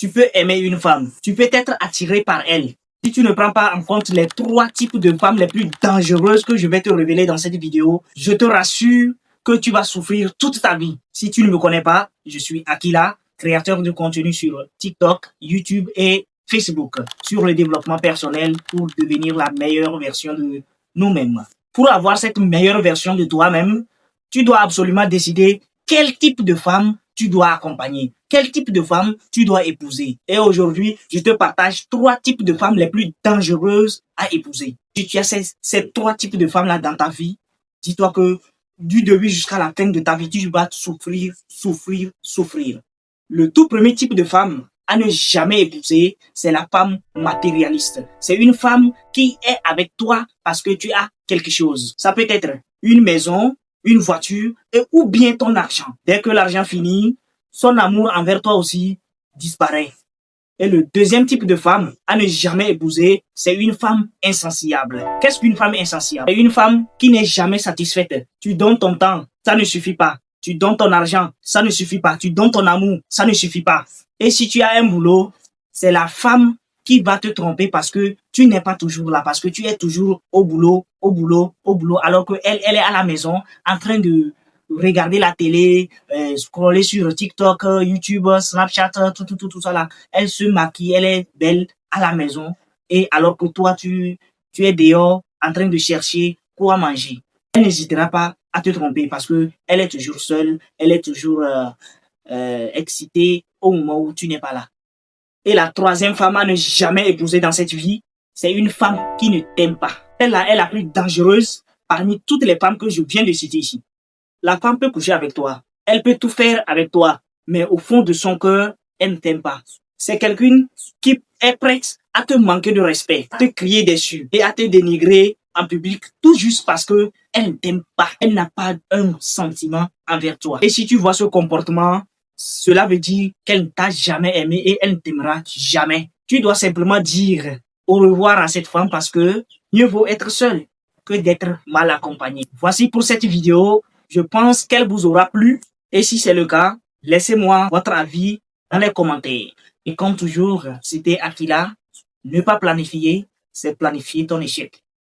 tu peux aimer une femme, tu peux être attiré par elle. Si tu ne prends pas en compte les 3 types de femmes les plus dangereuses que je vais te révéler dans cette vidéo, je te rassure que tu vas souffrir toute ta vie. Si tu ne me connais pas, je suis Akila, créateur de contenu sur TikTok, YouTube et Facebook, sur le développement personnel pour devenir la meilleure version de nous-mêmes. Pour avoir cette meilleure version de toi-même, tu dois absolument décider quel type de femme tu dois accompagner, quel type de femme tu dois épouser. Et aujourd'hui, je te partage 3 types de femmes les plus dangereuses à épouser. Si tu as ces 3 types de femmes-là dans ta vie, dis-toi que du début jusqu'à la fin de ta vie, tu vas souffrir, souffrir, souffrir. Le tout premier type de femme à ne jamais épouser, c'est la femme matérialiste. C'est une femme qui est avec toi parce que tu as quelque chose. Ça peut être une maison, une voiture ou bien ton argent. Dès que l'argent finit, son amour envers toi aussi disparaît. Et le deuxième type de femme à ne jamais épouser, c'est une femme insensible. Qu'est-ce qu'une femme insensible? C'est une femme qui n'est jamais satisfaite. Tu donnes ton temps, ça ne suffit pas. Tu donnes ton argent, ça ne suffit pas. Tu donnes ton amour, ça ne suffit pas. Et si tu as un boulot, c'est la femme qui va te tromper parce que tu n'es pas toujours là, parce que tu es toujours au boulot, alors qu'elle est à la maison en train de regarder la télé, scroller sur TikTok, YouTube, Snapchat, tout ça là. Elle se maquille, elle est belle à la maison. Et alors que toi, tu es dehors en train de chercher quoi manger. Elle n'hésitera pas à te tromper parce que elle est toujours seule, elle est toujours excitée au moment où tu n'es pas là. Et la troisième femme à ne jamais épouser dans cette vie, c'est une femme qui ne t'aime pas. Elle est la plus dangereuse parmi toutes les femmes que je viens de citer ici. La femme peut coucher avec toi, elle peut tout faire avec toi, mais au fond de son cœur, elle ne t'aime pas. C'est quelqu'un qui est prête à te manquer de respect, à te crier dessus et à te dénigrer en public, tout juste parce que elle ne t'aime pas. Elle n'a pas un sentiment envers toi. Et si tu vois ce comportement, cela veut dire qu'elle ne t'a jamais aimé et elle ne t'aimera jamais. Tu dois simplement dire au revoir à cette femme parce que mieux vaut être seul que d'être mal accompagné. Voici pour cette vidéo. Je pense qu'elle vous aura plu. Et si c'est le cas, laissez-moi votre avis dans les commentaires. Et comme toujours, c'était Akila. Ne pas planifier, c'est planifier ton échec.